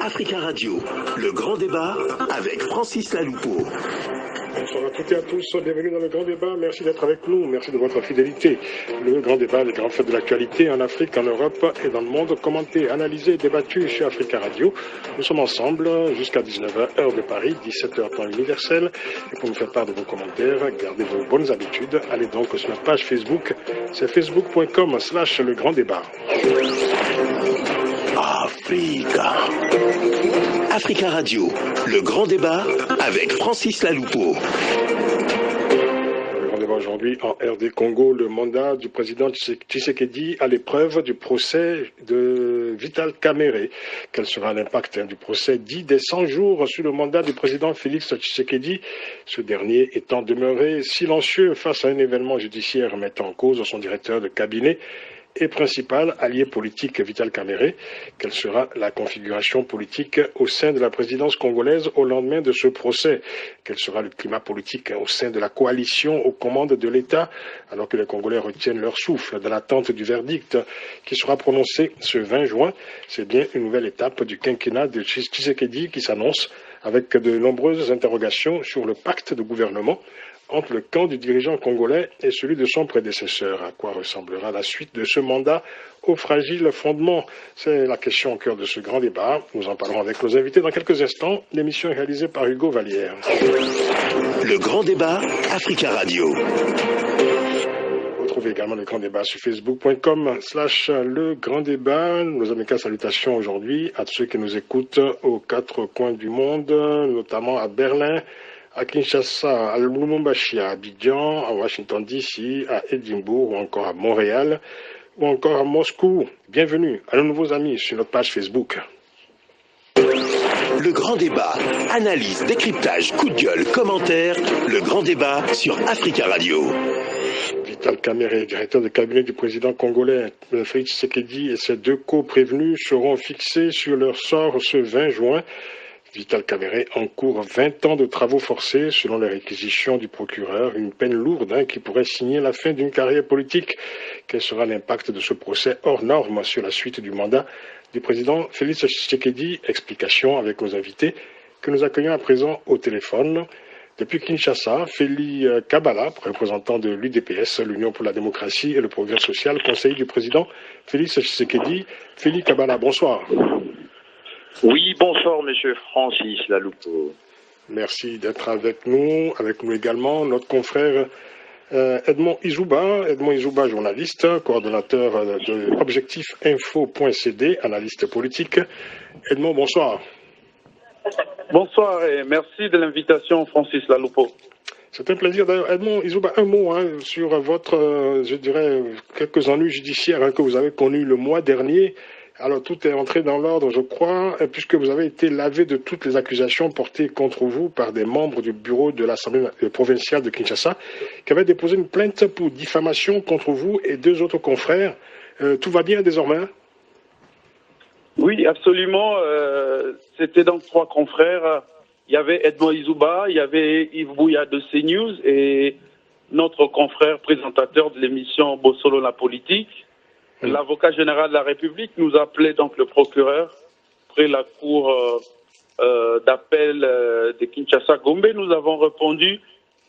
Africa Radio, le grand débat avec Francis Laloupeau. Bonsoir à toutes et à tous, bienvenue dans le grand débat, merci d'être avec nous, merci de votre fidélité. Le grand débat, les grands faits de l'actualité en Afrique, en Europe et dans le monde, commenté, analysé, débattu chez Africa Radio. Nous sommes ensemble jusqu'à 19h, heure de Paris, 17h temps universel. Et pour nous faire part de vos commentaires, gardez vos bonnes habitudes, allez donc sur notre page Facebook, c'est facebook.com/le grand débat. Africa Radio, le grand débat avec Francis Laloupeau. Le grand débat aujourd'hui en RD Congo, le mandat du président Tshisekedi à l'épreuve du procès de Vital Kamerhe. Quel sera l'impact du procès dit des 100 jours sur le mandat du président Félix Tshisekedi, ce dernier étant demeuré silencieux face à un événement judiciaire mettant en cause son directeur de cabinet et principal allié politique Vital Kamerhe. Quelle sera la configuration politique au sein de la présidence congolaise au lendemain de ce procès? Quel sera le climat politique au sein de la coalition aux commandes de l'État alors que les Congolais retiennent leur souffle dans l'attente du verdict qui sera prononcé ce 20 juin? C'est bien une nouvelle étape du quinquennat de Tshisekedi qui s'annonce avec de nombreuses interrogations sur le pacte de gouvernement entre le camp du dirigeant congolais et celui de son prédécesseur. À quoi ressemblera la suite de ce mandat au fragile fondement? C'est la question au cœur de ce grand débat. Nous en parlerons avec nos invités dans quelques instants. L'émission est réalisée par Hugo Vallière. Le grand débat, Africa Radio. Retrouvez également le grand débat sur facebook.com/le grand débat. Nos amicales salutations aujourd'hui à ceux qui nous écoutent aux quatre coins du monde, notamment à Berlin, à Kinshasa, à Lubumbashi, à Abidjan, à Washington DC, à Édimbourg ou encore à Montréal ou encore à Moscou. Bienvenue à nos nouveaux amis sur notre page Facebook. Le grand débat, analyse, décryptage, coup de gueule, commentaires, le grand débat sur Africa Radio. Vital Kamerhe, directeur de cabinet du président congolais Félix Tshisekedi et ses deux co-prévenus seront fixés sur leur sort ce 20 juin. Vital Kamerhe encourt 20 ans de travaux forcés selon les réquisitions du procureur, une peine lourde qui pourrait signer la fin d'une carrière politique. Quel sera l'impact de ce procès hors norme sur la suite du mandat du président Félix Tshisekedi? Explication avec nos invités que nous accueillons à présent au téléphone. Depuis Kinshasa, Félix Kabala, représentant de l'UDPS, l'Union pour la démocratie et le progrès social, conseiller du président Félix Tshisekedi. Félix Kabala, bonsoir. Oui, bonsoir, monsieur Francis Laloupeau. Merci d'être avec nous également, notre confrère Edmond Izouba, journaliste, coordonnateur de objectifsinfo.cd, analyste politique. Edmond, bonsoir. Bonsoir et merci de l'invitation, Francis Laloupeau. C'est un plaisir. D'ailleurs, Edmond Izouba, un mot sur votre, quelques ennuis judiciaires que vous avez connus le mois dernier. Alors, tout est entré dans l'ordre, je crois, puisque vous avez été lavé de toutes les accusations portées contre vous par des membres du bureau de l'Assemblée provinciale de Kinshasa, qui avaient déposé une plainte pour diffamation contre vous et deux autres confrères. Tout va bien désormais? Oui, absolument. C'était donc trois confrères. Il y avait Edmond Izouba, il y avait Yves Bouya de CNews et notre confrère présentateur de l'émission Bossolo la politique. L'avocat général de la République nous appelait donc le procureur près la cour d'appel de Kinshasa-Gombe. Nous avons répondu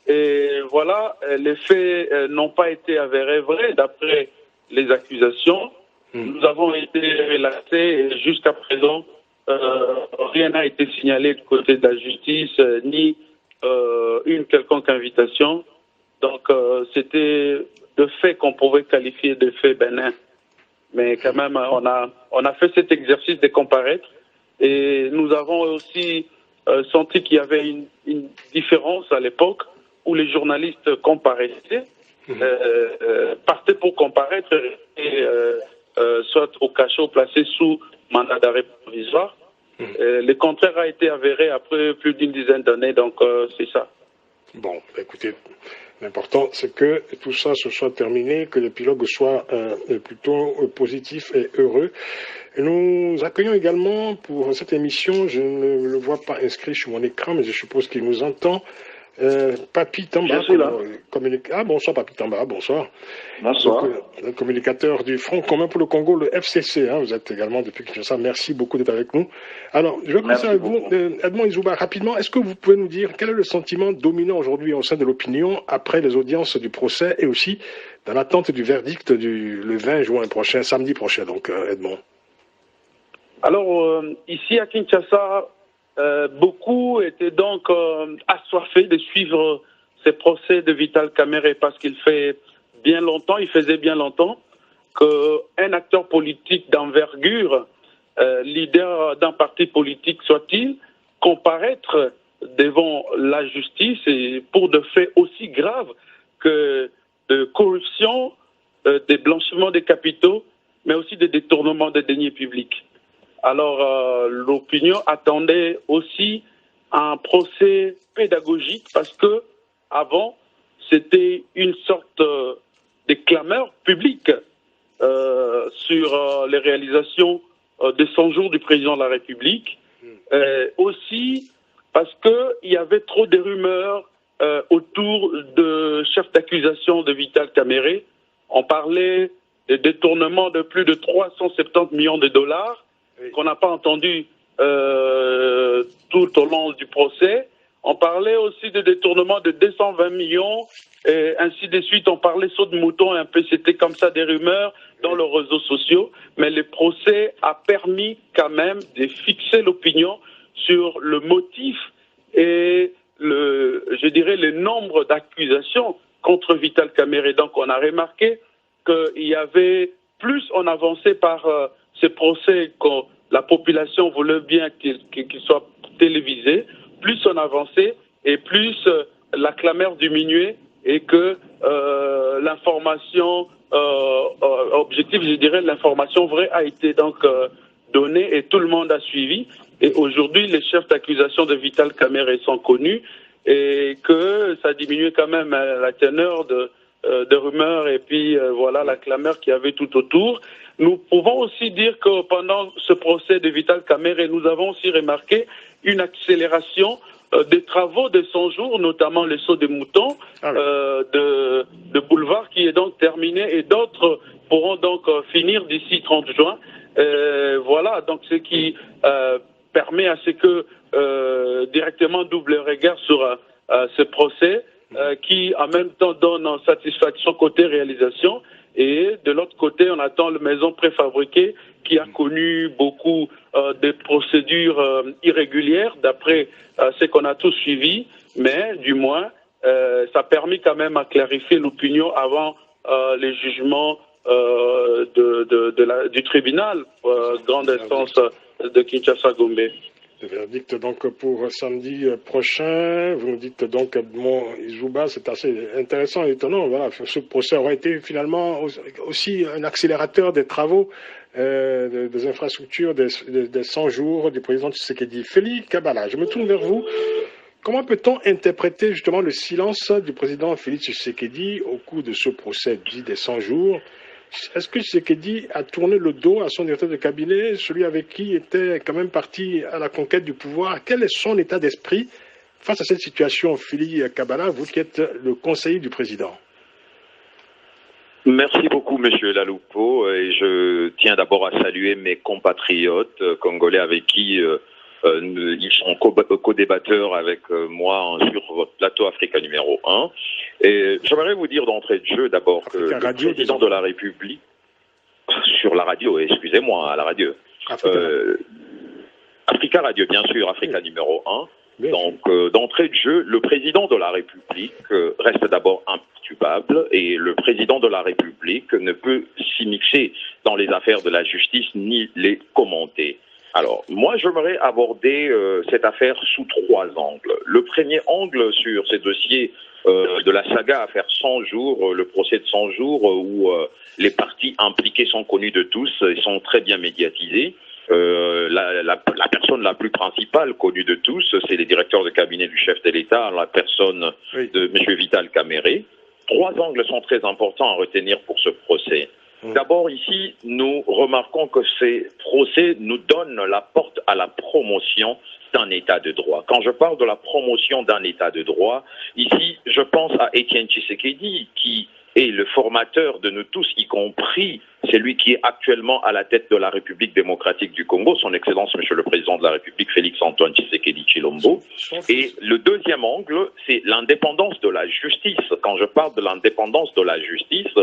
et voilà, les faits n'ont pas été avérés vrais d'après les accusations. Nous avons été relatés et jusqu'à présent, rien n'a été signalé du côté de la justice ni une quelconque invitation. Donc c'était de faits qu'on pouvait qualifier de faits bénins. Mais quand même, on a fait cet exercice de comparaître et nous avons aussi senti qu'il y avait une différence à l'époque où les journalistes comparaissaient, partaient pour comparaître et soit au cachot placé sous mandat d'arrêt provisoire. Le contraire a été avéré après plus d'une dizaine d'années, donc c'est ça. Bon, écoutez, l'important c'est que tout ça se soit terminé, que l'épilogue soit plutôt positif et heureux. Et nous accueillons également pour cette émission, je ne le vois pas inscrit sur mon écran, mais je suppose qu'il nous entend, Papi Tamba, bonsoir Papi Tamba, bonsoir. Bonsoir. Donc, le communicateur du Front commun pour le Congo, le FCC, vous êtes également depuis Kinshasa, merci beaucoup d'être avec nous. Alors, je vais commencer avec vous, Edmond Izouba, rapidement, est-ce que vous pouvez nous dire quel est le sentiment dominant aujourd'hui au sein de l'opinion après les audiences du procès et aussi dans l'attente du verdict le 20 juin prochain, samedi prochain, donc Edmond? Alors, ici à Kinshasa, beaucoup étaient donc assoiffés de suivre ces procès de Vital Kamerhe parce qu'il faisait bien longtemps qu'un acteur politique d'envergure, leader d'un parti politique soit-il, comparaître devant la justice et pour de faits aussi graves que de corruption, des blanchiments des capitaux, mais aussi des détournements des deniers publics. Alors, l'opinion attendait aussi un procès pédagogique parce que avant, c'était une sorte de clameur publique sur les réalisations des 100 jours du président de la République. Aussi parce qu'il y avait trop de rumeurs autour de chefs d'accusation de Vital Kamerhe. On parlait de détournement de plus de 370 millions de dollars qu'on n'a pas entendu tout au long du procès. On parlait aussi de détournement de 220 millions, et ainsi de suite. On parlait saut de mouton, un peu, c'était comme ça des rumeurs dans les réseaux sociaux. Mais le procès a permis quand même de fixer l'opinion sur le motif et le nombre d'accusations contre Vital Kamerhe. Donc on a remarqué qu'il y avait plus on avançait par ce procès que la population voulait bien qu'il soit télévisé, plus on avançait et plus la clameur diminuait et que l'information objective, je dirais, l'information vraie a été donc donnée et tout le monde a suivi. Et aujourd'hui, les chefs d'accusation de Vital Kamerhe sont connus et que ça diminuait quand même la teneur de rumeurs et puis voilà la clameur qu'il y avait tout autour. Nous pouvons aussi dire que pendant ce procès de Vital Kamerhe, nous avons aussi remarqué une accélération des travaux de 100 jours, notamment le saut des moutons de Boulevard qui est donc terminé et d'autres pourront donc finir d'ici 30 juin. Voilà, donc ce qui permet à ce que directement double regard sur ce procès qui en même temps donne satisfaction côté réalisation et de l'autre côté on attend la maison préfabriquée qui a connu beaucoup de procédures irrégulières d'après ce qu'on a tous suivi, mais du moins ça a permis quand même à clarifier l'opinion avant les jugements du tribunal grande instance de Kinshasa-Gombe. Le verdict donc pour samedi prochain. Vous nous dites donc Edmond Izouba, c'est assez intéressant et étonnant. Voilà, ce procès aurait été finalement aussi un accélérateur des travaux des infrastructures des 100 jours du président Tshisekedi. Félix Kabala, je me tourne vers vous. Comment peut-on interpréter justement le silence du président Félix Tshisekedi au cours de ce procès dit des 100 jours? Est-ce que Tshisekedi a tourné le dos à son directeur de cabinet, celui avec qui il était quand même parti à la conquête du pouvoir? Quel est son état d'esprit face à cette situation, Félix Kabala, vous qui êtes le conseiller du président? Merci beaucoup, Monsieur Laloupo, et je tiens d'abord à saluer mes compatriotes congolais avec qui ils sont co-débatteurs avec moi sur votre plateau Africa numéro 1. Et j'aimerais vous dire d'entrée de jeu d'abord que le président de la République, sur la radio, excusez-moi, à la radio, Africa Radio, bien sûr, Africa numéro 1. Donc, d'entrée de jeu, le président de la République reste d'abord imperturbable et le président de la République ne peut s'immiscer dans les affaires de la justice ni les commenter. Alors, moi, j'aimerais aborder cette affaire sous 3 angles. Le premier angle sur ces dossiers de la saga affaire 100 jours, le procès de 100 jours, où les parties impliquées sont connues de tous et sont très bien médiatisées. La personne la plus principale connue de tous, c'est les directeurs de cabinet du chef de l'État, la personne de M. Vital Kamerhe. 3 angles sont très importants à retenir pour ce procès. D'abord, ici, nous remarquons que ces procès nous donnent la porte à la promotion d'un état de droit. Quand je parle de la promotion d'un état de droit, ici, je pense à Étienne Tshisekedi, qui est le formateur de nous tous, y compris celui qui est actuellement à la tête de la République démocratique du Congo, son Excellence Monsieur le Président de la République, Félix-Antoine Tshisekedi Tshilombo. Et le deuxième angle, c'est l'indépendance de la justice. Quand je parle de l'indépendance de la justice,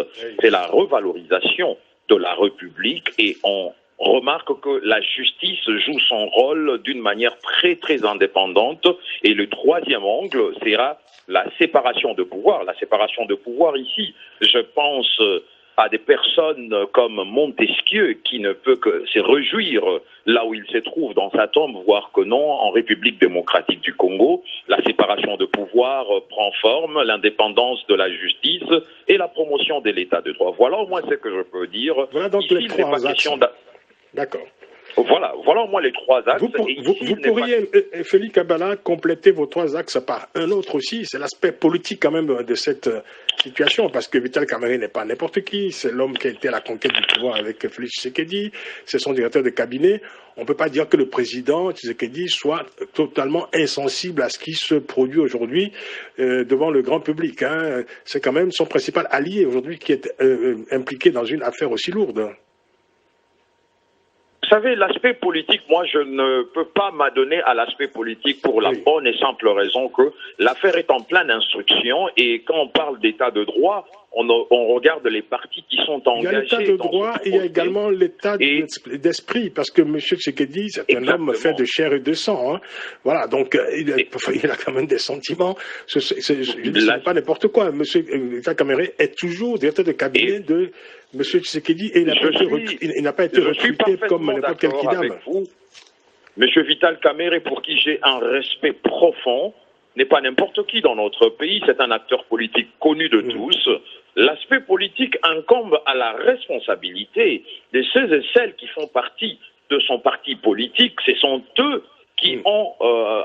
c'est la revalorisation de la République, et on remarque que la justice joue son rôle d'une manière très très indépendante. Et le troisième angle sera la séparation de pouvoir. La séparation de pouvoir ici, je pense à des personnes comme Montesquieu, qui ne peut que se réjouir là où il se trouve dans sa tombe, voire que non, en République démocratique du Congo, la séparation de pouvoir prend forme, l'indépendance de la justice et la promotion de l'état de droit. Voilà au moins ce que je peux dire. Voilà donc ici, les trois axes. D'accord. Voilà au moins les trois axes. Vous pourriez, Félix Kabala, compléter vos trois axes par un autre aussi. C'est l'aspect politique quand même de cette situation, parce que Vital Kamerhe n'est pas n'importe qui. C'est l'homme qui a été à la conquête du pouvoir avec Félix Tshisekedi. C'est son directeur de cabinet. On ne peut pas dire que le président Tshisekedi soit totalement insensible à ce qui se produit aujourd'hui devant le grand public. Hein. C'est quand même son principal allié aujourd'hui qui est impliqué dans une affaire aussi lourde. Vous savez, l'aspect politique, moi, je ne peux pas m'adonner à l'aspect politique pour la bonne et simple raison que l'affaire est en pleine instruction, et quand on parle d'état de droit, on regarde les partis qui sont engagés. Il y a l'état de droit et il y a également l'état d'esprit, parce que M. Tshisekedi, c'est un homme fait de chair et de sang. Hein. Voilà, donc il a quand même des sentiments. Je ne sais pas n'importe quoi. M. Vital Kamerhe est toujours directeur de cabinet de M. Tshisekedi, et il n'a pas été recruté comme n'importe quel kidam. M. Vital Kamerhe, pour qui j'ai un respect profond, n'est pas n'importe qui dans notre pays. C'est un acteur politique connu de tous. L'aspect politique incombe à la responsabilité de ceux et celles qui font partie de son parti politique. Ce sont eux qui ont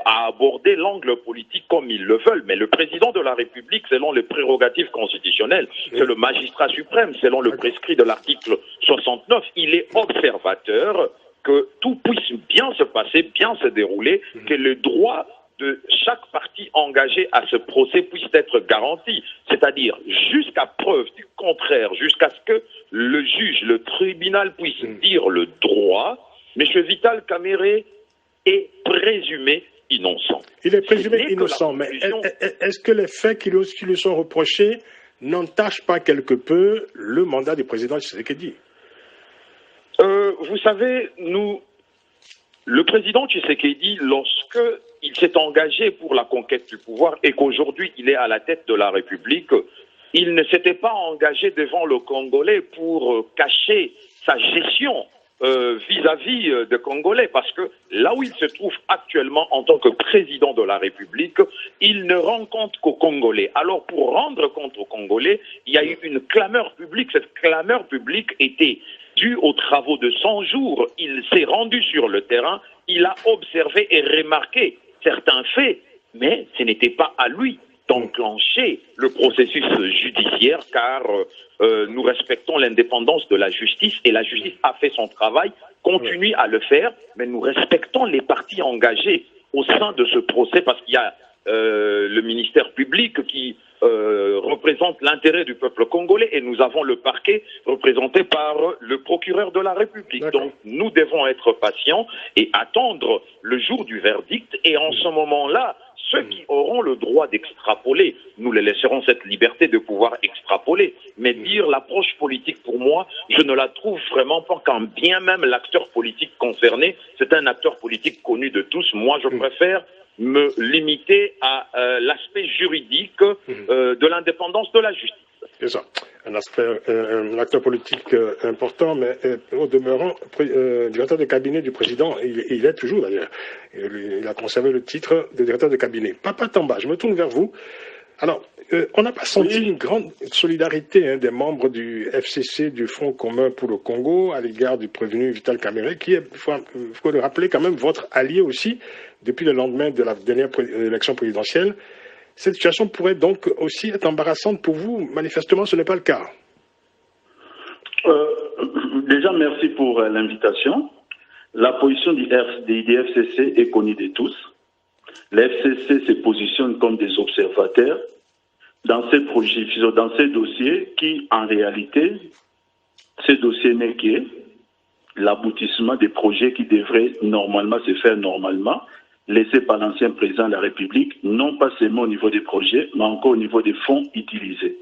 à aborder l'angle politique comme ils le veulent. Mais le président de la République, selon les prérogatives constitutionnelles, c'est le magistrat suprême, selon le prescrit de l'article 69, il est observateur que tout puisse bien se passer, bien se dérouler, que le droit de chaque partie engagée à ce procès puisse être garanti, c'est-à-dire jusqu'à preuve du contraire, jusqu'à ce que le juge, le tribunal puisse dire le droit. M. Vital Kamerhe est présumé innocent. Il est présumé innocent, mais est-ce que les faits qui lui sont reprochés n'entachent pas quelque peu le mandat du président Tshisekedi? Vous savez, le président Tshisekedi, lorsque il s'est engagé pour la conquête du pouvoir et qu'aujourd'hui il est à la tête de la République, il ne s'était pas engagé devant le Congolais pour cacher sa gestion vis-à-vis des Congolais, parce que là où il se trouve actuellement en tant que président de la République, il ne rend compte qu'aux Congolais. Alors pour rendre compte aux Congolais, il y a eu une clameur publique. Cette clameur publique était due aux travaux de 100 jours. Il s'est rendu sur le terrain, il a observé et remarqué certains faits, mais ce n'était pas à lui d'enclencher le processus judiciaire, car nous respectons l'indépendance de la justice, et la justice a fait son travail, continue à le faire, mais nous respectons les parties engagées au sein de ce procès, parce qu'il y a le ministère public qui représente l'intérêt du peuple congolais, et nous avons le parquet représenté par le procureur de la République. Donc nous devons être patients et attendre le jour du verdict, et en ce moment-là, ceux qui auront le droit d'extrapoler, nous les laisserons cette liberté de pouvoir extrapoler. Mais dire l'approche politique, pour moi, je ne la trouve vraiment pas, quand bien même l'acteur politique concerné, c'est un acteur politique connu de tous. Moi, je préfère me limiter à l'aspect juridique de l'indépendance de la justice. C'est ça, un acteur politique important, mais au demeurant, directeur de cabinet du président, il est toujours d'ailleurs. Il a conservé le titre de directeur de cabinet. Papa Tamba, je me tourne vers vous. Alors, on n'a pas senti une grande solidarité des membres du FCC, du Front commun pour le Congo, à l'égard du prévenu Vital Kamerhe, qui est, il faut le rappeler, quand même votre allié aussi, depuis le lendemain de la dernière élection présidentielle. Cette situation pourrait donc aussi être embarrassante pour vous. Manifestement, ce n'est pas le cas. Déjà, merci pour l'invitation. La position du FCC est connue de tous. Le FCC se positionne comme des observateurs dans ces projets, dans ces dossiers qui, en réalité, ces dossiers n'est que l'aboutissement des projets qui devraient normalement se faire normalement, laissés par l'ancien président de la République, non pas seulement au niveau des projets, mais encore au niveau des fonds utilisés.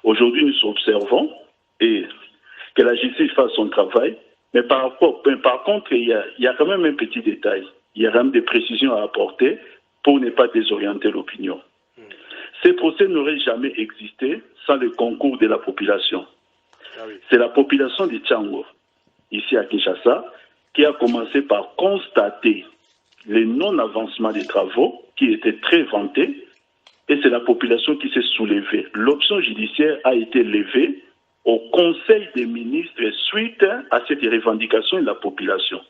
Aujourd'hui, nous observons et que la justice fasse son travail, mais par contre, il y a quand même un petit détail. Il y a quand même des précisions à apporter pour ne pas désorienter l'opinion. Ces procès n'auraient jamais existé sans le concours de la population. C'est la population de Tchango, ici à Kinshasa, qui a commencé par constater les non-avancements des travaux qui étaient très vantés, et c'est la population qui s'est soulevée. L'option judiciaire a été levée au Conseil des ministres suite à cette revendication de la population.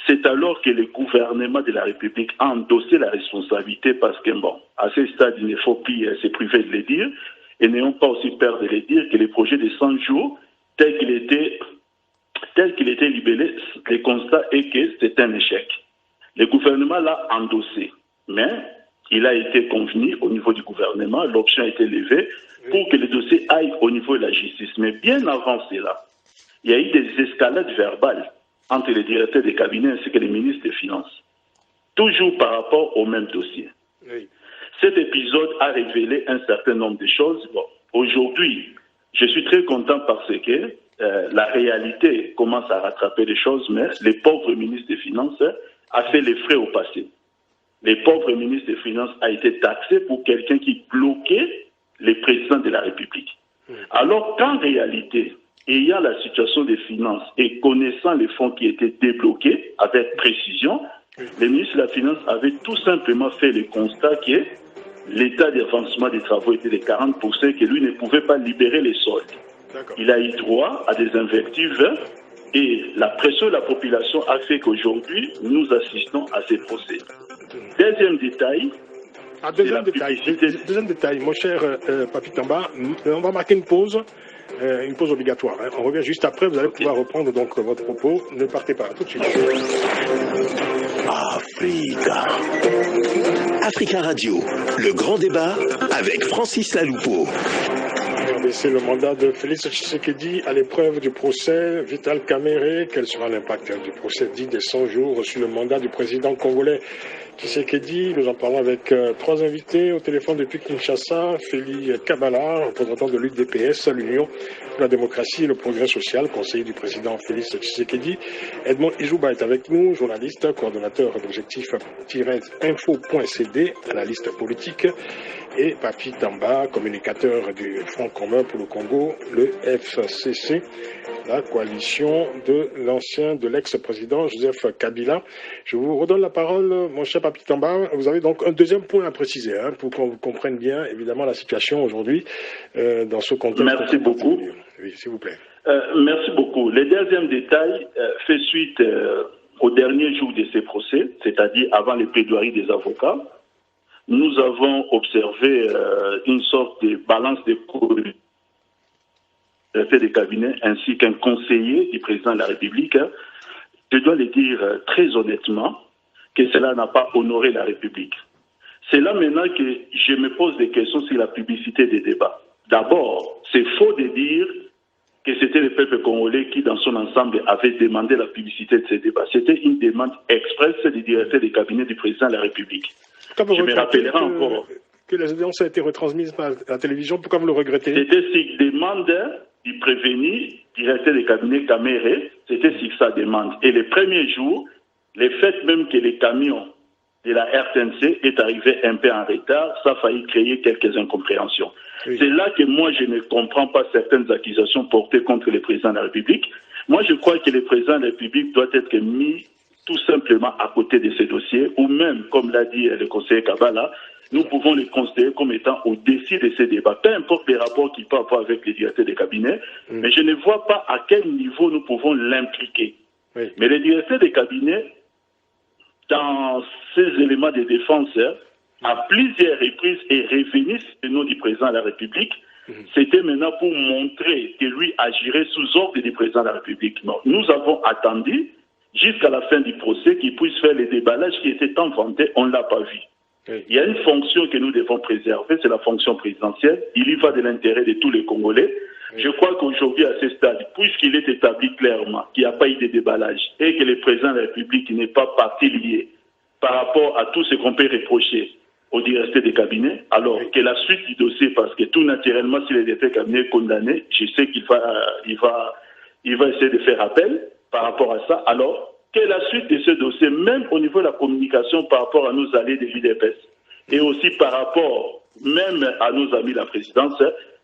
C'est alors que le gouvernement de la République a endossé la responsabilité parce que, bon, à ce stade, il ne faut plus se priver de le dire, et n'ayons pas aussi peur de le dire que les projets de 100 jours, tel qu'il était libellé, le constat est que c'est un échec. Le gouvernement l'a endossé, mais il a été convenu au niveau du gouvernement, l'option a été levée pour que le dossier aille au niveau de la justice. Mais bien avant cela, il y a eu des escalades verbales entre les directeurs des cabinets ainsi que les ministres des Finances, toujours par rapport au même dossier. Oui. Cet épisode a révélé un certain nombre de choses. Bon, aujourd'hui, je suis très content parce que la réalité commence à rattraper les choses, mais les pauvres ministres des Finances a fait les frais au passé. Les pauvres ministres des Finances a été taxé pour quelqu'un qui bloquait les présidents de la République. Alors qu'en réalité, ayant la situation des finances et connaissant les fonds qui étaient débloqués avec précision, les ministres de la Finance avaient tout simplement fait le constat que l'état d'avancement des travaux était de 40%, que lui ne pouvait pas libérer les soldes. Il a eu droit à des invectives et la pression de la population a fait qu'aujourd'hui, nous assistons à ces procès. Deuxième détail. Deuxième détail, mon cher Papi Tamba, on va marquer une pause obligatoire. Hein. On revient juste après, vous allez pouvoir reprendre donc votre propos. Ne partez pas, tout de suite. Africa Radio, le grand débat avec Francis Laloupeau. C'est le mandat de Félix Tshisekedi à l'épreuve du procès Vital Kamerhe. Quel sera l'impact du procès dit des 100 jours sur le mandat du président congolais Tshisekedi? Nous en parlons avec trois invités au téléphone depuis Kinshasa. Félix Kabala, représentant de l'UDPS, l'Union pour la démocratie et le progrès social, conseiller du président Félix Tshisekedi. Edmond Ijouba est avec nous, journaliste, coordonnateur d'objectif-info.cd, analyste politique. Et Papi Tamba, communicateur du Front commun pour le Congo, le FCC, la coalition de l'ex-président Joseph Kabila. Je vous redonne la parole, mon cher Papi Tamba. Vous avez donc un deuxième point à préciser, hein, pour qu'on comprenne bien, évidemment, la situation aujourd'hui dans ce contexte. Merci beaucoup. Oui, s'il vous plaît. Merci beaucoup. Le deuxième détail fait suite au dernier jour de ces procès, c'est-à-dire avant les plaidoiries des avocats. Nous avons observé une sorte de balance de courrier des cabinets ainsi qu'un conseiller du président de la République. Je dois le dire très honnêtement que cela n'a pas honoré la République. C'est là maintenant que je me pose des questions sur la publicité des débats. D'abord, c'est faux de dire que c'était le peuple congolais qui, dans son ensemble, avait demandé la publicité de ces débats. C'était une demande expresse du directeur des cabinets du président de la République. Je me rappellerai encore que les audiences ont été retransmises par la télévision. Pourquoi vous le regrettez? C'était sur demande du prévenu, directeur des cabinets Kamerhe, c'était sur sa demande. Et les premiers jours, le fait même que les camions de la RTNC est arrivé un peu en retard, ça a failli créer quelques incompréhensions. Oui. C'est là que moi, je ne comprends pas certaines accusations portées contre le président de la République. Moi, je crois que le président de la République doit être mis tout simplement à côté de ces dossiers, ou même, comme l'a dit le conseiller Kabala, nous pouvons les considérer comme étant au-dessus de ces débats. Peu importe les rapports qu'il peut avoir avec les directeurs des cabinets, mais je ne vois pas à quel niveau nous pouvons l'impliquer. Oui. Mais les directeurs des cabinets, dans ces éléments de défense, à plusieurs reprises est revenu sur le nom du président de la République C'était maintenant pour montrer que lui agirait sous ordre du président de la République. Non, nous avons attendu jusqu'à la fin du procès qu'il puisse faire les déballages qui étaient tant vantés, on ne l'a pas vu. Oui. Il y a une fonction que nous devons préserver, c'est la fonction présidentielle. Il y va de l'intérêt de tous les Congolais. Oui. Je crois qu'aujourd'hui, à ce stade, puisqu'il est établi clairement qu'il n'y a pas eu de déballage et que le président de la République n'est pas parti lié par rapport à tout ce qu'on peut reprocher au directeur des cabinets, alors que la suite du dossier, parce que tout naturellement, si le directeur des cabinets est condamné, je sais qu'il va essayer de faire appel par rapport à ça. Alors, quelle est la suite de ce dossier, même au niveau de la communication par rapport à nos alliés de l'UDPS et aussi par rapport même à nos amis de la présidence,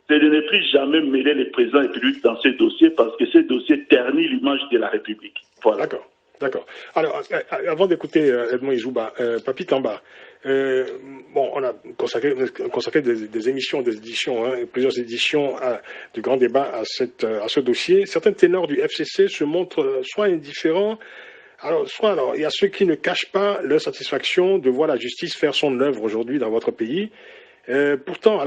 c'est de ne plus jamais mêler les présidents et publics dans ces dossiers parce que ces dossiers ternissent l'image de la République. Voilà. D'accord. Alors, avant d'écouter Edmond Izouba, Papi Tamba, on a consacré des émissions, des éditions, plusieurs éditions du grand débat à ce dossier. Certains ténors du FCC se montrent soit indifférents, soit il y a ceux qui ne cachent pas leur satisfaction de voir la justice faire son œuvre aujourd'hui dans votre pays. Pourtant,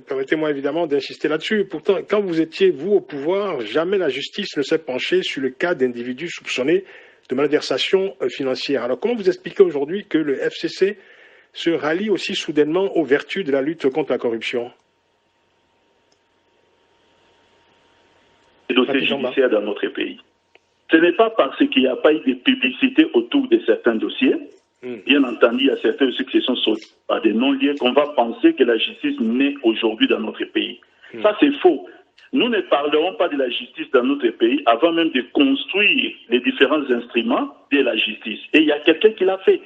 permettez-moi évidemment d'insister là-dessus, pourtant, quand vous étiez, vous, au pouvoir, jamais la justice ne s'est penchée sur le cas d'individus soupçonnés de malversation financière. Alors, comment vous expliquez aujourd'hui que le FCC se rallie aussi soudainement aux vertus de la lutte contre la corruption? Les dossiers judiciaires dans notre pays. Ce n'est pas parce qu'il n'y a pas eu de publicité autour de certains dossiers. Bien entendu, il y a certains dossiers qui sont sortis par des non-liés qu'on va penser que la justice naît aujourd'hui dans notre pays. Ça, c'est faux. Nous ne parlerons pas de la justice dans notre pays avant même de construire les différents instruments de la justice. Et il y a quelqu'un qui l'a fait.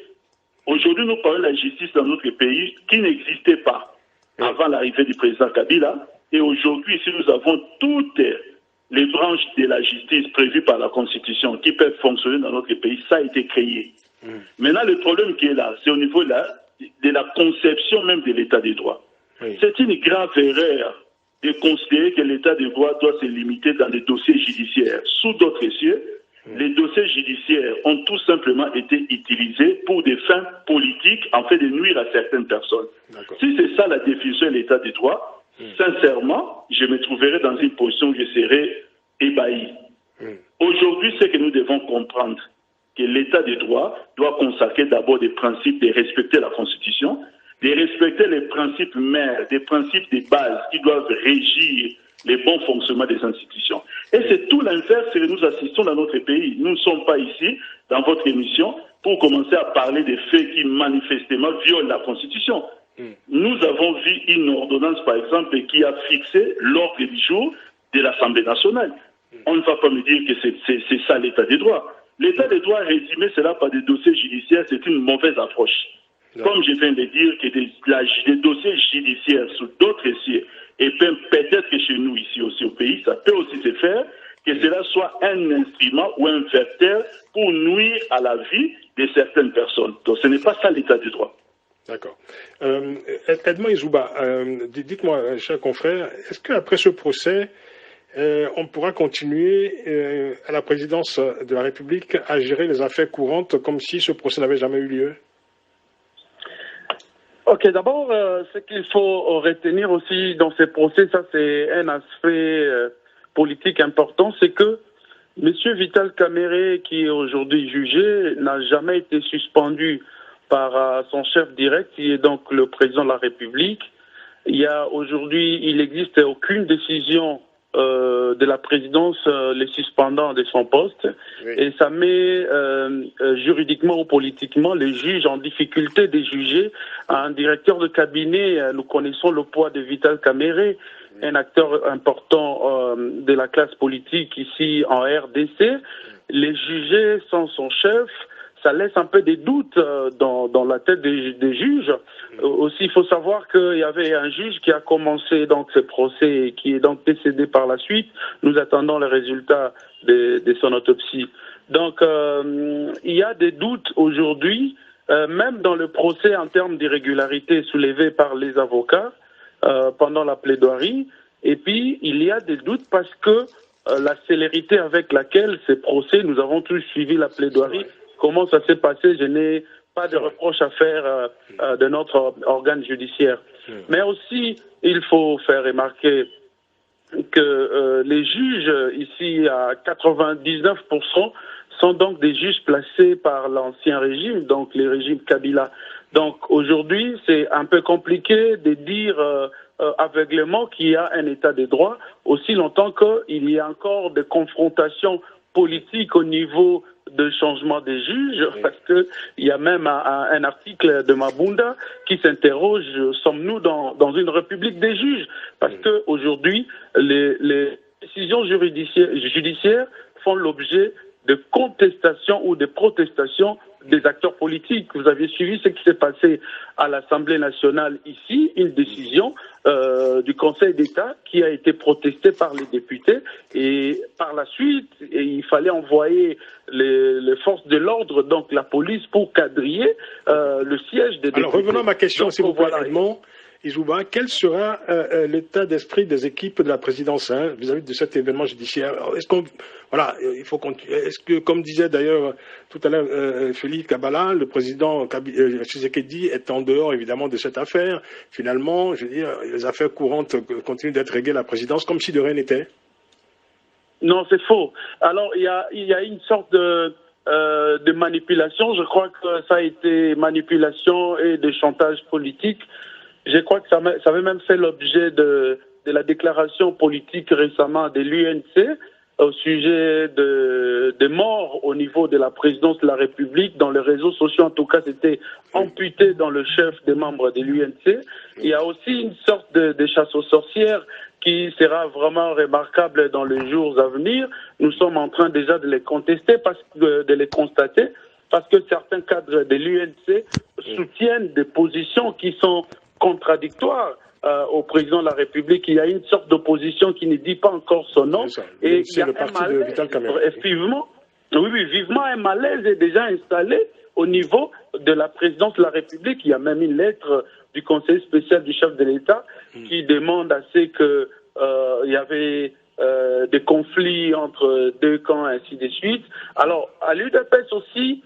Aujourd'hui, nous parlons de la justice dans notre pays qui n'existait pas avant l'arrivée du président Kabila. Et aujourd'hui, ici, nous avons toutes les branches de la justice prévues par la Constitution qui peuvent fonctionner dans notre pays. Ça a été créé. Maintenant, le problème qui est là, c'est au niveau de la conception même de l'état des droits. C'est une grave erreur de considérer que l'état des droits doit se limiter dans les dossiers judiciaires. Sous d'autres cieux, les dossiers judiciaires ont tout simplement été utilisés pour des fins politiques en fait de nuire à certaines personnes. Si c'est ça la définition de l'état des droits, sincèrement, je me trouverais dans une position où je serais ébahi. Aujourd'hui, ce que nous devons comprendre, que l'état des droits doit consacrer d'abord des principes de respecter la Constitution, de respecter les principes mères, des principes de base qui doivent régir les bons fonctionnements des institutions. Et c'est tout l'inverse que nous assistons dans notre pays. Nous ne sommes pas ici, dans votre émission, pour commencer à parler des faits qui manifestement violent la Constitution. Nous avons vu une ordonnance, par exemple, qui a fixé l'ordre du jour de l'Assemblée nationale. On ne va pas me dire que c'est ça l'état des droits. L'état des droits résumé cela par des dossiers judiciaires, c'est une mauvaise approche. Comme je viens de dire que des dossiers judiciaires sous d'autres cieux, et peut-être que chez nous ici aussi au pays, ça peut aussi se faire, que cela soit un instrument ou un vecteur pour nuire à la vie de certaines personnes. Donc ce n'est pas ça l'état des droits. D'accord. Edmond Izouba, dites-moi, cher confrère, est-ce qu'après ce procès, on pourra continuer à la présidence de la République à gérer les affaires courantes comme si ce procès n'avait jamais eu lieu? Ok, d'abord, ce qu'il faut retenir aussi dans ces procès, ça c'est un aspect politique important, c'est que M. Vital Kamerhe, qui est aujourd'hui jugé, n'a jamais été suspendu par son chef direct, qui est donc le président de la République. Il n'existe aucune décision de la présidence les suspendant de son poste, et ça met juridiquement ou politiquement les juges en difficulté de juger un directeur de cabinet. Nous connaissons le poids de Vital Kamerhe, un acteur important de la classe politique ici en RDC. Les juger sans son chef, ça laisse un peu des doutes dans la tête des juges. Aussi, il faut savoir qu'il y avait un juge qui a commencé donc ce procès et qui est donc décédé par la suite. Nous attendons les résultats de son autopsie. Donc, il y a des doutes aujourd'hui, même dans le procès en termes d'irrégularité soulevées par les avocats pendant la plaidoirie. Et puis, il y a des doutes parce que la célérité avec laquelle ces procès, nous avons tous suivi la plaidoirie. Comment ça s'est passé, je n'ai pas de reproche à faire de notre organe judiciaire. Mais aussi, il faut faire remarquer que les juges, ici à 99%, sont donc des juges placés par l'ancien régime, donc les régimes Kabila. Donc aujourd'hui, c'est un peu compliqué de dire aveuglément qu'il y a un état de droit, aussi longtemps qu'il y a encore des confrontations politiques au niveau de changement des juges, parce que il y a même un article de Mabunda qui s'interroge, sommes-nous dans une république des juges? Parce que aujourd'hui, les décisions judiciaires font l'objet de contestations ou de protestations des acteurs politiques. Vous aviez suivi ce qui s'est passé à l'Assemblée nationale ici, une décision du Conseil d'État qui a été protestée par les députés, et par la suite, il fallait envoyer les forces de l'ordre, donc la police, pour quadriller le siège des députés. Alors revenons à ma question, s'il vous plaît, voilà. Edmond Izouba, quel sera l'état d'esprit des équipes de la présidence vis-à-vis de cet événement judiciaire? Est-ce qu'on, voilà, il faut est-ce que, comme disait d'ailleurs tout à l'heure Félix Kabala, le président Tshisekedi est en dehors évidemment de cette affaire. Finalement, je veux dire, les affaires courantes continuent d'être réglées à la présidence comme si de rien n'était. Non, c'est faux. Alors, il y a une sorte de manipulation. Je crois que ça a été manipulation et de chantage politique. Je crois que ça avait même fait l'objet de la déclaration politique récemment de l'UNC au sujet de morts au niveau de la présidence de la République. Dans les réseaux sociaux, en tout cas, c'était amputé dans le chef des membres de l'UNC. Il y a aussi une sorte de chasse aux sorcières qui sera vraiment remarquable dans les jours à venir. Nous sommes en train déjà de les contester, de les constater, parce que certains cadres de l'UNC soutiennent des positions qui sont contradictoires au président de la République. Il y a une sorte d'opposition qui ne dit pas encore son nom. Et il y a le parti de Vital Kamerhe. Effectivement, oui, vivement un malaise est déjà installé au niveau de la présidence de la République. Il y a même une lettre du conseil spécial du chef de l'État qui demande à ce que il y avait des conflits entre deux camps, ainsi de suite. Alors, à l'UDPS aussi,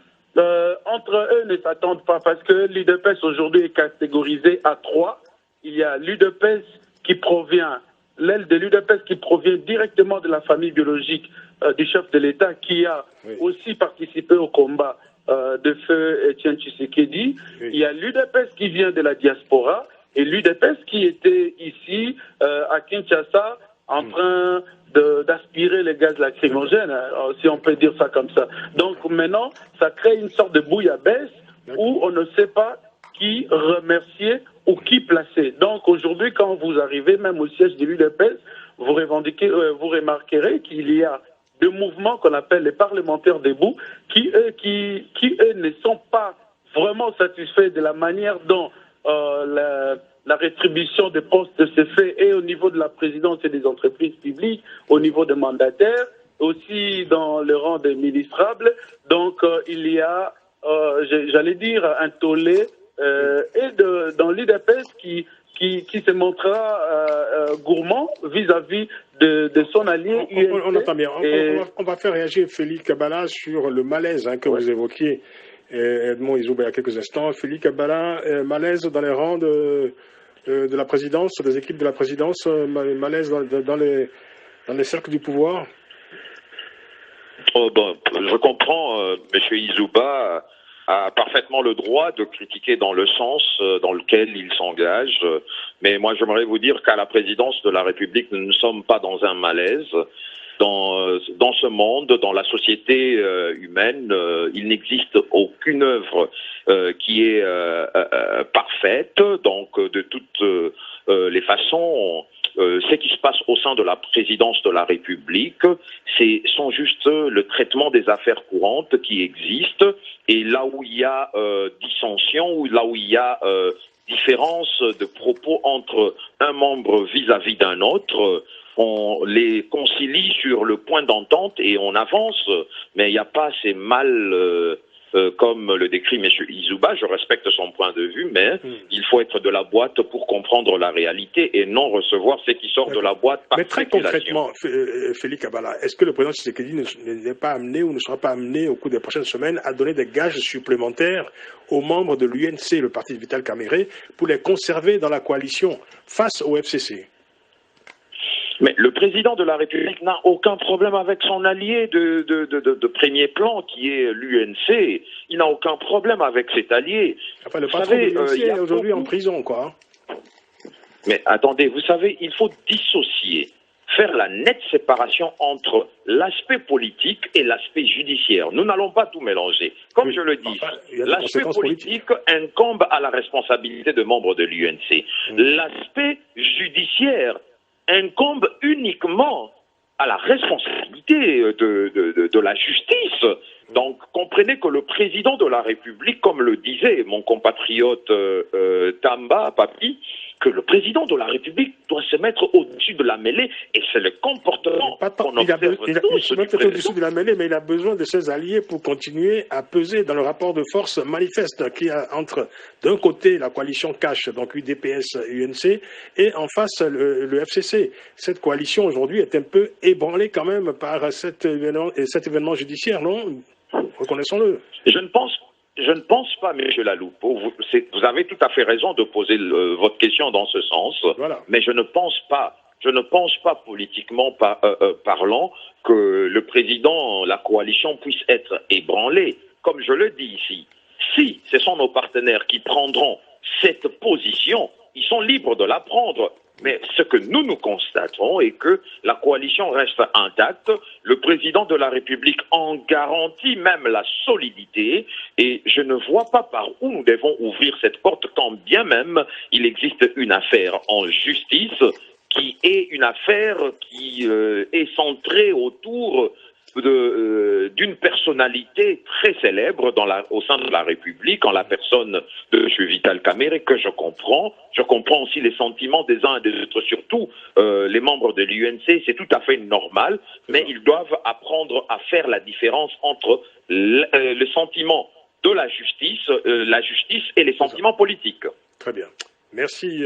entre eux ne s'attendent pas, parce que l'UDPS aujourd'hui est catégorisé à 3. Il y a l'UDPS qui provient, l'aile de l'UDPS qui provient directement de la famille biologique du chef de l'État, qui a aussi participé au combat de feu Étienne Tshisekedi. Il y a l'UDPS qui vient de la diaspora, et l'UDPS qui était ici à Kinshasa en train d'aspirer les gaz lacrymogènes, si on peut dire ça comme ça. Donc maintenant, ça crée une sorte de bouillabaisse où on ne sait pas qui remercier ou qui placer. Donc aujourd'hui, quand vous arrivez même au siège de l'UDPS, vous remarquerez qu'il y a deux mouvements qu'on appelle les parlementaires debout, qui eux ne sont pas vraiment satisfaits de la manière dont la rétribution des postes se fait, et au niveau de la présidence et des entreprises publiques, au niveau des mandataires, aussi dans le rang des ministrables. Donc il y a, j'allais dire, un tollé dans l'UDPS qui se montrera gourmand vis-à-vis de son allié UNC. On entend bien. On va faire réagir Félix Kabala sur le malaise que vous évoquiez, Edmond Izouba, il y a quelques instants. Félix Kabala, malaise dans les rangs de la présidence, des équipes de la présidence, malaise dans les cercles du pouvoir. Je comprends, M. Izouba a parfaitement le droit de critiquer dans le sens dans lequel il s'engage. Mais moi, j'aimerais vous dire qu'à la présidence de la République, nous ne sommes pas dans un malaise. Dans ce monde, dans la société humaine, il n'existe aucune œuvre qui est parfaite. Donc, de toutes les façons, ce qui se passe au sein de la présidence de la République, sont juste le traitement des affaires courantes qui existent. Et là où il y a dissension, ou là où il y a différence de propos entre un membre vis-à-vis d'un autre, on les concilie sur le point d'entente et on avance. Mais il n'y a pas ces comme le décrit M. Izouba. Je respecte son point de vue, mais il faut être de la boîte pour comprendre la réalité et non recevoir ce qui sort de la boîte par Mais très concrètement, Félix Kabala, est-ce que le président Tshisekedi n'est pas amené ou ne sera pas amené au cours des prochaines semaines à donner des gages supplémentaires aux membres de l'UNC, le parti Vital Kamerhe, pour les conserver dans la coalition face au FCC? Mais le président de la République n'a aucun problème avec son allié de premier plan, qui est l'UNC. Il n'a aucun problème avec cet allié. Enfin, le patron de l'UNC est aujourd'hui en prison, quoi. Mais attendez, vous savez, il faut dissocier, faire la nette séparation entre l'aspect politique et l'aspect judiciaire. Nous n'allons pas tout mélanger. Comme je le dis, l'aspect politique incombe à la responsabilité de membres de l'UNC. L'aspect judiciaire incombe uniquement à la responsabilité de la justice. Donc, comprenez que le président de la République, comme le disait mon compatriote Tamba, Papi, que le président de la République doit se mettre au-dessus de la mêlée, et c'est le comportement qu'on observe tous. Il se met au-dessus de la mêlée, mais il a besoin de ses alliés pour continuer à peser dans le rapport de force manifeste qu'il y a entre, d'un côté, la coalition cash, donc UDPS-UNC, et en face, le FCC. Cette coalition, aujourd'hui, est un peu ébranlée quand même par cet événement judiciaire, non? Reconnaissons-le. Je ne pense pas, M. Laloupo, vous avez tout à fait raison de poser votre question dans ce sens, voilà. Mais je ne pense pas politiquement parlant que le président, la coalition puisse être ébranlée. Comme je le dis ici, si ce sont nos partenaires qui prendront cette position, ils sont libres de la prendre. Mais ce que nous constatons est que la coalition reste intacte, le président de la République en garantit même la solidité, et je ne vois pas par où nous devons ouvrir cette porte, quand bien même il existe une affaire en justice qui est une affaire qui est centrée autour d'une personnalité très célèbre au sein de la République, en la personne de M. Vital Kamerhe, que je comprends. Je comprends aussi les sentiments des uns et des autres, surtout les membres de l'UNC, c'est tout à fait normal, mais ils doivent apprendre à faire la différence entre le sentiment de la justice et les sentiments politiques. Très bien. Merci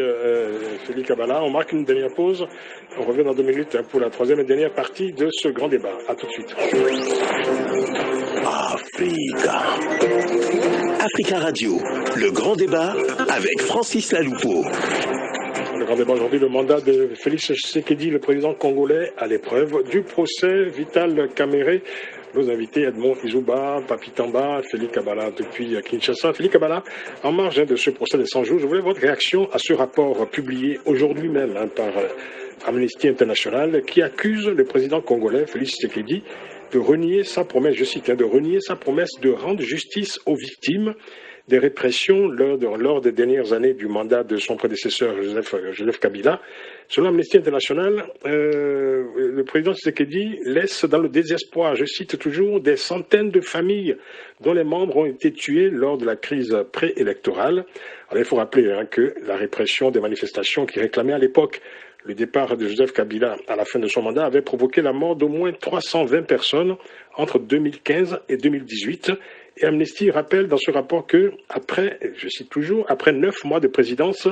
Félix Kabala. On marque une dernière pause. On revient dans 2 minutes pour la troisième et dernière partie de ce grand débat. À tout de suite. Africa Radio, le grand débat avec Francis Laloupo. Le grand débat aujourd'hui, le mandat de Félix Tshisekedi, le président congolais, à l'épreuve du procès Vital Kamerhe. Nos invités, Edmond Izouba, Papi Tamba, Félix Kabala depuis Kinshasa. Félix Kabala, en marge de ce procès des 100 jours, je voulais votre réaction à ce rapport publié aujourd'hui même par Amnesty International qui accuse le président congolais, Félix Tshisekedi, de renier sa promesse, je cite, de renier sa promesse de rendre justice aux victimes des répressions lors des dernières années du mandat de son prédécesseur Joseph Kabila. Selon Amnesty International, le président Tshisekedi laisse dans le désespoir, je cite toujours, des centaines de familles dont les membres ont été tués lors de la crise préélectorale. Alors il faut rappeler que la répression des manifestations qui réclamaient à l'époque le départ de Joseph Kabila à la fin de son mandat avait provoqué la mort d'au moins 320 personnes entre 2015 et 2018. Et Amnesty rappelle dans ce rapport que, je cite toujours, après 9 mois de présidence,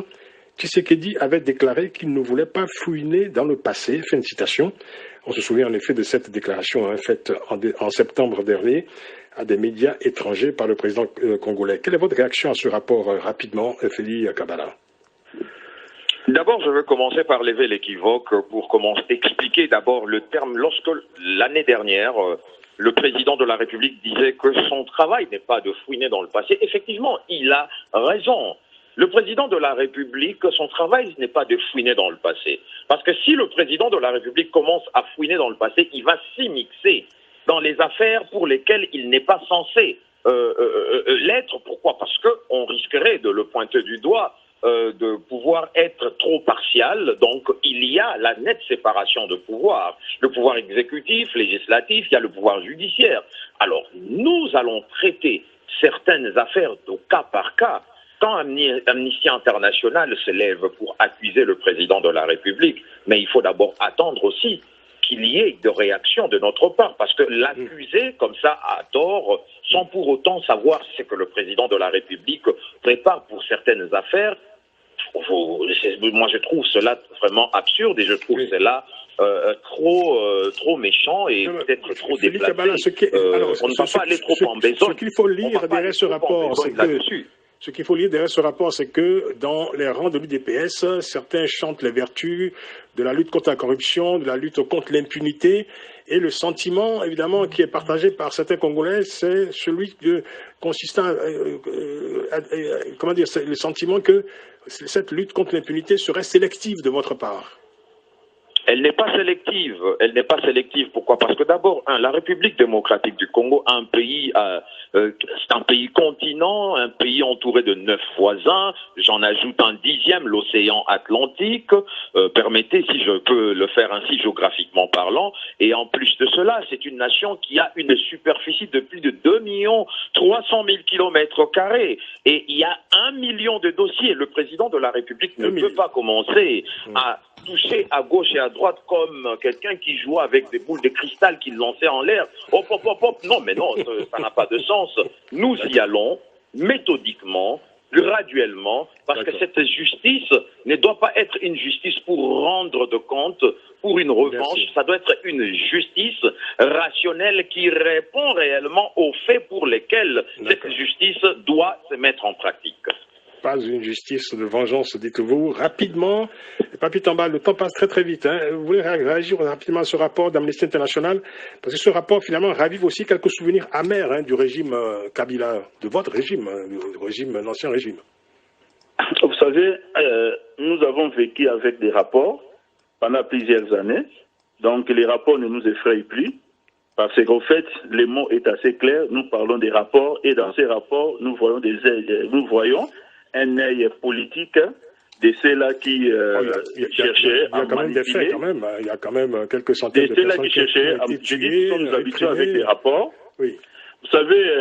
Tshisekedi avait déclaré qu'il ne voulait pas fouiner dans le passé. Fin de citation. On se souvient en effet de cette déclaration faite en septembre dernier à des médias étrangers par le président congolais. Quelle est votre réaction à ce rapport rapidement, Félix Kabala? D'abord, je veux commencer par lever l'équivoque pour expliquer d'abord le terme. Lorsque l'année dernière, le président de la République disait que son travail n'est pas de fouiner dans le passé, effectivement, il a raison. Le président de la République, son travail n'est pas de fouiner dans le passé. Parce que si le président de la République commence à fouiner dans le passé, il va s'immiscer dans les affaires pour lesquelles il n'est pas censé l'être. Pourquoi? Parce qu'on risquerait de le pointer du doigt, de pouvoir être trop partial. Donc il y a la nette séparation de pouvoirs. Le pouvoir exécutif, législatif, il y a le pouvoir judiciaire. Alors nous allons traiter certaines affaires de cas par cas. Quand Amnesty International se lève pour accuser le président de la République, mais il faut d'abord attendre aussi qu'il y ait de réaction de notre part, parce que l'accuser comme ça à tort, sans pour autant savoir ce que le président de la République prépare pour certaines affaires, moi je trouve cela vraiment absurde et je trouve cela trop méchant et peut-être trop déplacé. On ne va pas aller trop en besogne. Ce qu'il faut lire derrière ce rapport, c'est que... Ce qu'il faut lire derrière ce rapport, c'est que dans les rangs de l'UDPS, certains chantent les vertus de la lutte contre la corruption, de la lutte contre l'impunité, et le sentiment, évidemment, qui est partagé par certains Congolais, c'est celui consistant, comment dire, c'est le sentiment que cette lutte contre l'impunité serait sélective de votre part. Elle n'est pas sélective. Elle n'est pas sélective. Pourquoi? Parce que d'abord, la République démocratique du Congo, c'est un pays continent, un pays entouré de 9 voisins. J'en ajoute un 10e, l'océan Atlantique. Permettez, si je peux le faire ainsi géographiquement parlant. Et en plus de cela, c'est une nation qui a une superficie de plus de 2 300 000 km². Et il y a 1 million de dossiers. Le président de la République ne peut pas commencer à toucher à gauche et à droite comme quelqu'un qui jouait avec des boules de cristal qu'il lançait en l'air. Hop, hop, hop, hop. Non, mais non, ça n'a pas de sens. Nous y allons méthodiquement, graduellement, parce que cette justice ne doit pas être une justice pour rendre de compte, pour une revanche. Ça doit être une justice rationnelle qui répond réellement aux faits pour lesquels cette justice doit se mettre en pratique. Pas une justice de vengeance, dites-vous. Rapidement, Papi Tamba, le temps passe très très vite. Vous voulez réagir rapidement à ce rapport d'Amnesty International? Parce que ce rapport, finalement, ravive aussi quelques souvenirs amers du régime Kabila, de votre régime, l'ancien régime. Vous savez, nous avons vécu avec des rapports pendant plusieurs années. Donc les rapports ne nous effrayent plus. Parce qu'en fait, le mot est assez clair. Nous parlons des rapports et dans ces rapports, nous voyons un œil politique de ceux-là qui cherchaient à manipuler. Il y a quand même quelques centaines de personnes qui cherchaient à tuer. Nous sommes habitués avec des rapports. Oui. Vous savez,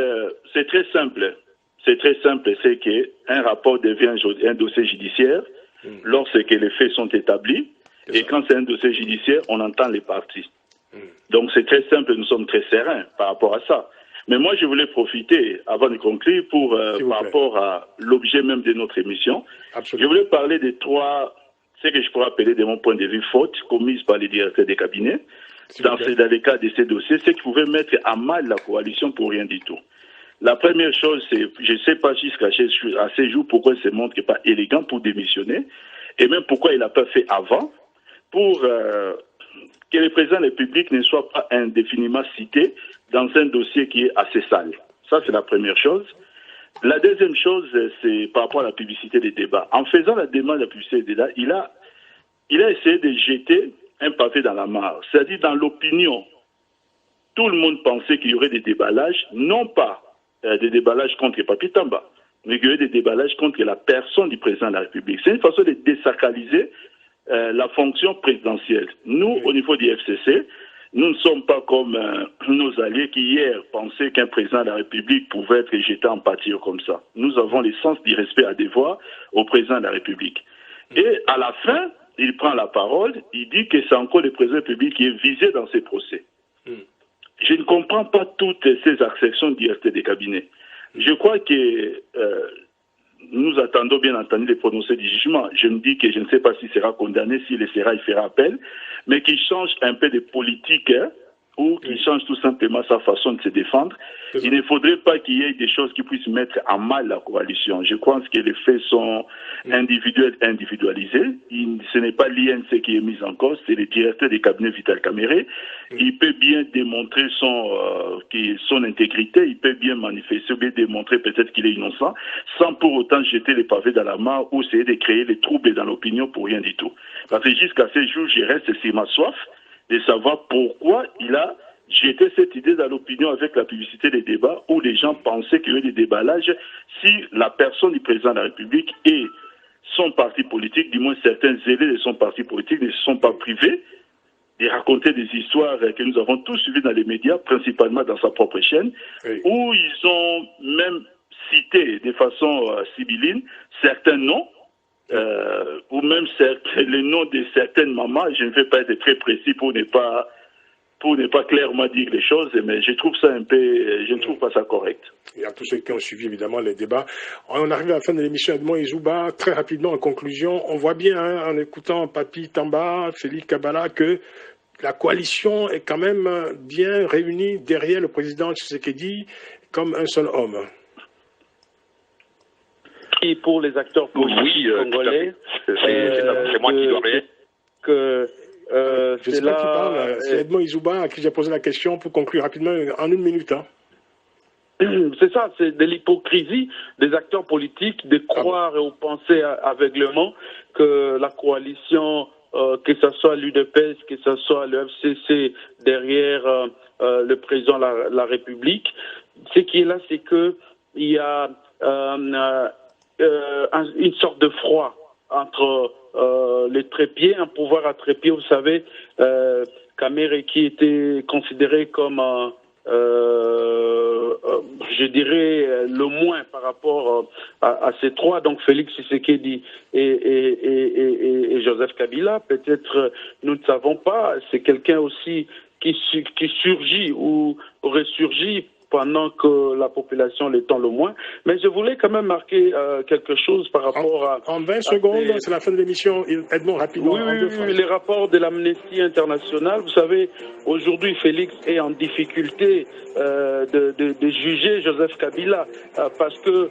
c'est très simple. C'est très simple, c'est qu'un rapport devient un dossier judiciaire lorsque les faits sont établis. Et quand c'est un dossier judiciaire, on entend les parties. Donc c'est très simple, nous sommes très sereins par rapport à ça. Mais moi, je voulais profiter, avant de conclure, par rapport à l'objet même de notre émission. Absolument. Je voulais parler de ce que je pourrais appeler, de mon point de vue, fautes commises par les directeurs des cabinets, dans le cas de ces dossiers, ce qui pouvait mettre à mal la coalition pour rien du tout. La première chose, c'est, je ne sais pas jusqu'à ces jours pourquoi il se montre pas élégant pour démissionner, et même pourquoi il n'a pas fait avant, pour que le président de la République ne soit pas indéfiniment cité dans un dossier qui est assez sale. Ça, c'est la première chose. La deuxième chose, c'est par rapport à la publicité des débats. En faisant la demande de la publicité des débats, il a essayé de jeter un pavé dans la mare. C'est-à-dire, dans l'opinion, tout le monde pensait qu'il y aurait des déballages, non pas des déballages contre Papi Tamba, mais qu'il y aurait des déballages contre la personne du président de la République. C'est une façon de désacraliser la fonction présidentielle. Nous, au niveau du FCC, nous ne sommes pas comme nos alliés qui hier pensaient qu'un président de la République pouvait être jeté en pâture comme ça. Nous avons le sens du respect à devoir au président de la République. Et à la fin, il prend la parole, il dit que c'est encore le président de la République qui est visé dans ces procès. Je ne comprends pas toutes ces actions directes des cabinets. Je crois que nous attendons bien entendu les prononcés du jugement. Je me dis que je ne sais pas s'il sera condamné, s'il le sera, il fera appel, mais qu'il change un peu de politique ou qu'il change tout simplement sa façon de se défendre. Il ne faudrait pas qu'il y ait des choses qui puissent mettre à mal la coalition. Je pense que les faits sont individualisés. Ce n'est pas l'INC qui est mis en cause, c'est le directeur des cabinets Vital Kamerhe. Il peut bien démontrer son intégrité, il peut bien manifester, bien démontrer peut-être qu'il est innocent, sans pour autant jeter les pavés dans la mare ou essayer de créer les troubles dans l'opinion pour rien du tout. Parce que jusqu'à ce jour, je reste sur ma soif de savoir pourquoi il a jeté cette idée dans l'opinion avec la publicité des débats où les gens pensaient qu'il y avait des déballages si la personne du président de la République et son parti politique, du moins certains zélés de son parti politique, ne se sont pas privés de raconter des histoires que nous avons tous suivies dans les médias, principalement dans sa propre chaîne, où ils ont même cité de façon sibylline certains noms, ou même les noms de certaines mamans. Je ne vais pas être très précis pour ne pas pour ne pas clairement dire les choses, mais je trouve ça un peu, je ne trouve pas ça correct. Et à tous ceux qui ont suivi évidemment les débats. On arrive à la fin de l'émission Edmond Izouba. Très rapidement, en conclusion, on voit bien en écoutant Papi Tamba, Félix Kabala, que la coalition est quand même bien réunie derrière le président Tshisekedi comme un seul homme. Et pour les acteurs politiques congolais, c'est moi qui dois rien. Je ne sais pas qui parle, c'est Edmond Izouba à qui j'ai posé la question pour conclure rapidement en 1 minute. Hein. C'est ça, c'est de l'hypocrisie des acteurs politiques de croire et de penser aveuglément que la coalition, que ce soit l'UDPS, que ce soit le FCC derrière le président de la République, ce qui est là, c'est qu'il y a une sorte de froid entre les trépieds, un pouvoir à trépied. Vous savez, Kamere qui était considéré comme je dirais le moins par rapport à ces trois, donc Félix Tshisekedi et Joseph Kabila. Peut-être nous ne savons pas, c'est quelqu'un aussi qui surgit ou ressurgit pendant que la population l'étend le moins. Mais je voulais quand même marquer quelque chose par rapport à... En 20 secondes, c'est la fin de l'émission. Edmond, rapidement. Oui, les rapports de l'Amnesty International. Vous savez, aujourd'hui, Félix est en difficulté de juger Joseph Kabila parce que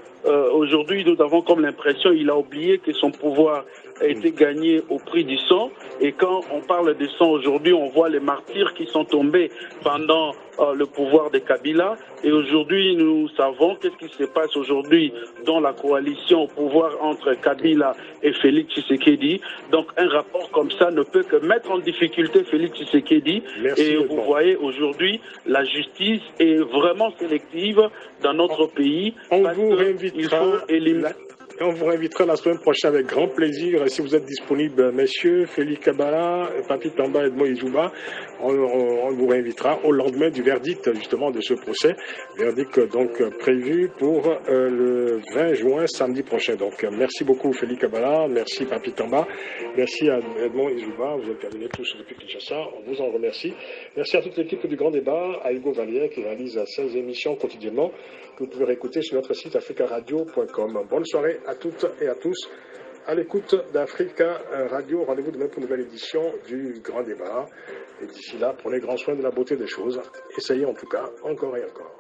aujourd'hui, nous avons comme l'impression qu'il a oublié que son pouvoir a été gagné au prix du sang. Et quand on parle de sang aujourd'hui, on voit les martyrs qui sont tombés pendant le pouvoir de Kabila. Et aujourd'hui, nous savons qu'est-ce qui se passe aujourd'hui dans la coalition au pouvoir entre Kabila et Félix Tshisekedi. Donc un rapport comme ça ne peut que mettre en difficulté Félix Tshisekedi. Merci, et vous voyez aujourd'hui, la justice est vraiment sélective dans notre pays. On vous réinvitera la semaine prochaine avec grand plaisir. Si vous êtes disponibles, messieurs, Félix Kabala, Papi Tamba, Edmond Izouba, on vous réinvitera au lendemain du verdict justement de ce procès. Verdict donc prévu pour le 20 juin, samedi prochain. Donc merci beaucoup Félix Kabala, merci Papi Tamba, merci à Edmond Izouba, vous intervenez tous depuis Kinshasa, on vous en remercie. Merci à toute l'équipe du Grand Débat, à Hugo Vallier qui réalise 16 émissions quotidiennement que vous pouvez réécouter sur notre site africaradio.com. Bonne soirée à toutes et à tous. À l'écoute d'Africa Radio, rendez-vous demain pour une nouvelle édition du Grand Débat. Et d'ici là, prenez grand soin de la beauté des choses. Essayez en tout cas, encore et encore.